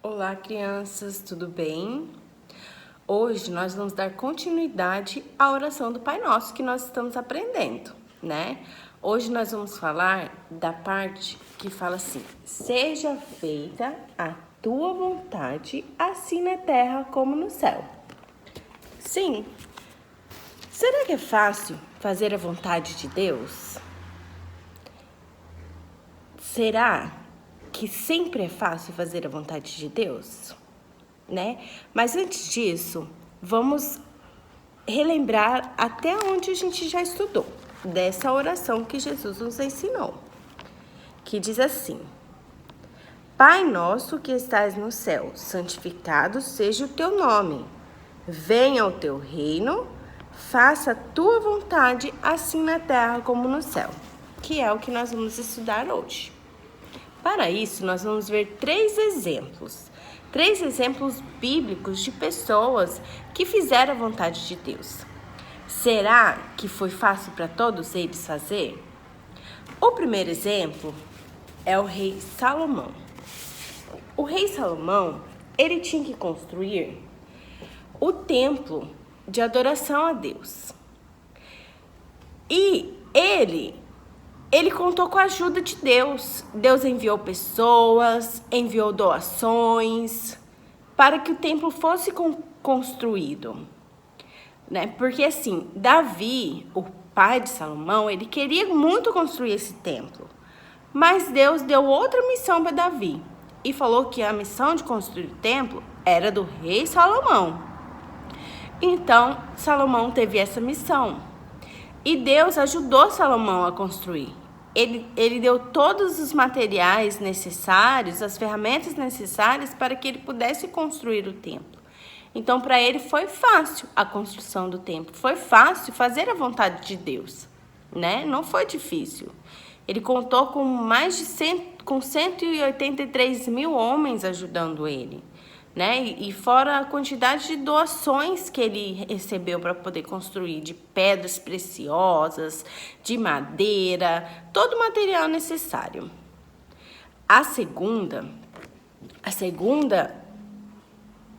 Olá, crianças, tudo bem? Hoje nós vamos dar continuidade à oração do Pai Nosso que nós estamos aprendendo, né? Hoje nós vamos falar da parte que fala assim: seja feita a tua vontade, assim na terra como no céu. Sim. Será que é fácil fazer a vontade de Deus? Será que sempre é fácil fazer a vontade de Deus? Né? Mas antes disso, vamos relembrar até onde a gente já estudou dessa oração que Jesus nos ensinou, que diz assim: Pai nosso que estás no céu, santificado seja o teu nome. Venha o teu reino, faça a tua vontade, assim na terra como no céu, que é o que nós vamos estudar hoje. Para isso, nós vamos ver três exemplos bíblicos de pessoas que fizeram a vontade de Deus. Será que foi fácil para todos eles fazer? O primeiro exemplo é o rei Salomão. O rei Salomão, ele tinha que construir o templo de adoração a Deus. E ele contou com a ajuda de Deus. Deus enviou pessoas, enviou doações para que o templo fosse construído, né? Porque assim, Davi, o pai de Salomão, ele queria muito construir esse templo. Mas Deus deu outra missão para Davi e falou que a missão de construir o templo era do rei Salomão. Então, Salomão teve essa missão. E Deus ajudou Salomão a construir. Ele deu todos os materiais necessários, as ferramentas necessárias para que ele pudesse construir o templo. Então, para ele foi fácil a construção do templo. Foi fácil fazer a vontade de Deus, né? Não foi difícil. Ele contou com com 183 mil homens ajudando ele, né? E fora a quantidade de doações que ele recebeu para poder construir, de pedras preciosas, de madeira, todo o material necessário. A segunda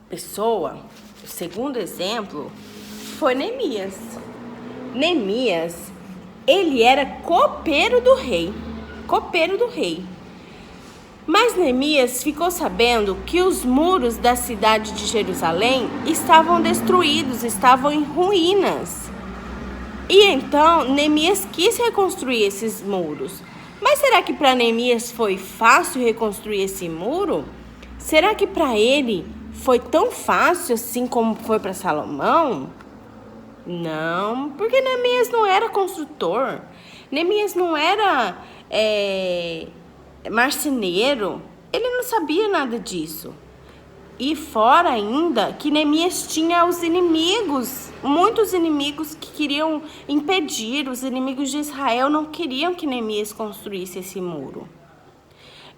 pessoa, o segundo exemplo, foi Neemias. Neemias, ele era copeiro do rei. Mas Neemias ficou sabendo que os muros da cidade de Jerusalém estavam destruídos, estavam em ruínas. E então Neemias quis reconstruir esses muros. Mas será que para Neemias foi fácil reconstruir esse muro? Será que para ele foi tão fácil assim como foi para Salomão? Não, porque Neemias não era construtor. Neemias não era marceneiro, ele não sabia nada disso. E fora ainda que Neemias tinha os inimigos, muitos inimigos que queriam impedir, os inimigos de Israel não queriam que Neemias construísse esse muro.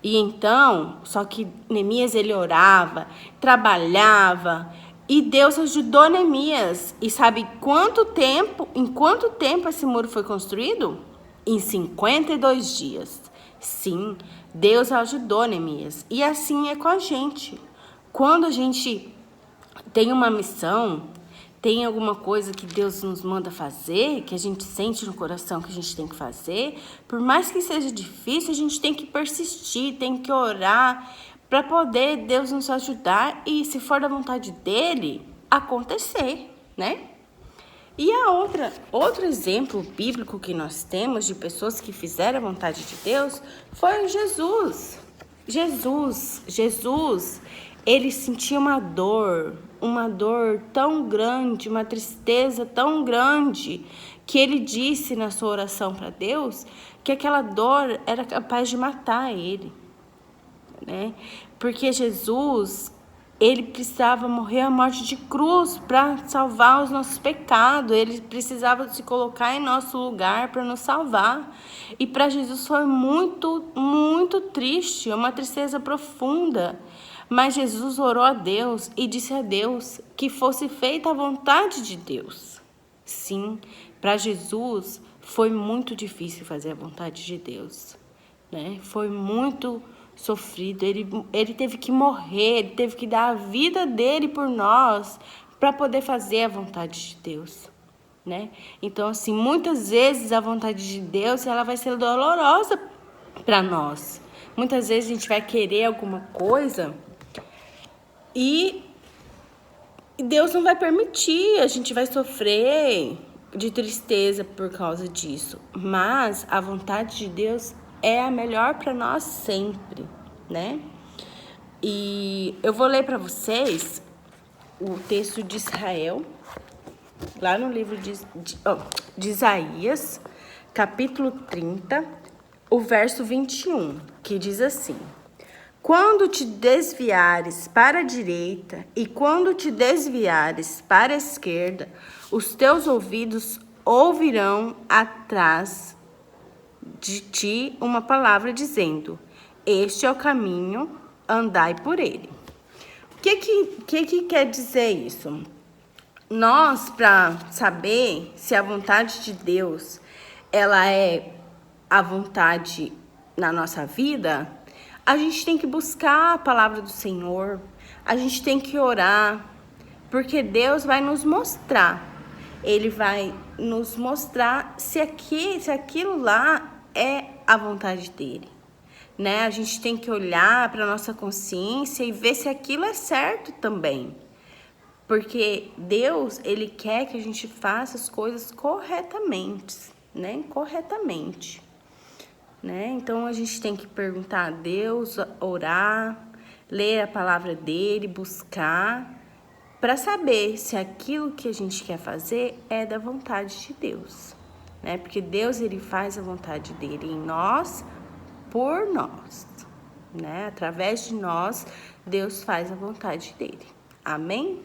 E então, só que Neemias ele orava, trabalhava, e Deus ajudou Neemias. E sabe em quanto tempo esse muro foi construído? Em 52 dias. Sim, Deus ajudou Neemias. E assim é com a gente. Quando a gente tem uma missão, tem alguma coisa que Deus nos manda fazer, que a gente sente no coração que a gente tem que fazer, por mais que seja difícil, a gente tem que persistir, tem que orar para poder Deus nos ajudar e, se for da vontade dele, acontecer, né? E outro exemplo bíblico que nós temos de pessoas que fizeram a vontade de Deus foi Jesus. Jesus, ele sentia uma dor tão grande, uma tristeza tão grande, que ele disse na sua oração para Deus que aquela dor era capaz de matar ele, né? Porque Jesus, ele precisava morrer a morte de cruz para salvar os nossos pecados. Ele precisava se colocar em nosso lugar para nos salvar. E para Jesus foi muito, muito triste, uma tristeza profunda. Mas Jesus orou a Deus e disse a Deus que fosse feita a vontade de Deus. Sim, para Jesus foi muito difícil fazer a vontade de Deus, né? Foi muito sofrido, ele teve que morrer, ele teve que dar a vida dele por nós para poder fazer a vontade de Deus, né? Então, assim, muitas vezes a vontade de Deus, ela vai ser dolorosa para nós. Muitas vezes a gente vai querer alguma coisa e Deus não vai permitir, a gente vai sofrer de tristeza por causa disso. Mas a vontade de Deus é a melhor para nós sempre, né? E eu vou ler para vocês o texto de Israel, lá no livro de Isaías, capítulo 30, o verso 21, que diz assim: quando te desviares para a direita e quando te desviares para a esquerda, os teus ouvidos ouvirão atrás de ti uma palavra dizendo: este é o caminho, andai por ele. O que quer dizer isso? Nós, para saber se a vontade de Deus ela é a vontade na nossa vida, a gente tem que buscar a palavra do Senhor, a gente tem que orar, porque Deus vai nos mostrar. Ele vai nos mostrar se aquilo lá é a vontade dele, né? A gente tem que olhar para nossa consciência e ver se aquilo é certo também. Porque Deus, ele quer que a gente faça as coisas corretamente, né? Corretamente, né? Então a gente tem que perguntar a Deus, orar, ler a palavra dele, buscar, para saber se aquilo que a gente quer fazer é da vontade de Deus, né? Porque Deus, ele faz a vontade dele em nós, por nós, né? Através de nós, Deus faz a vontade dele. Amém?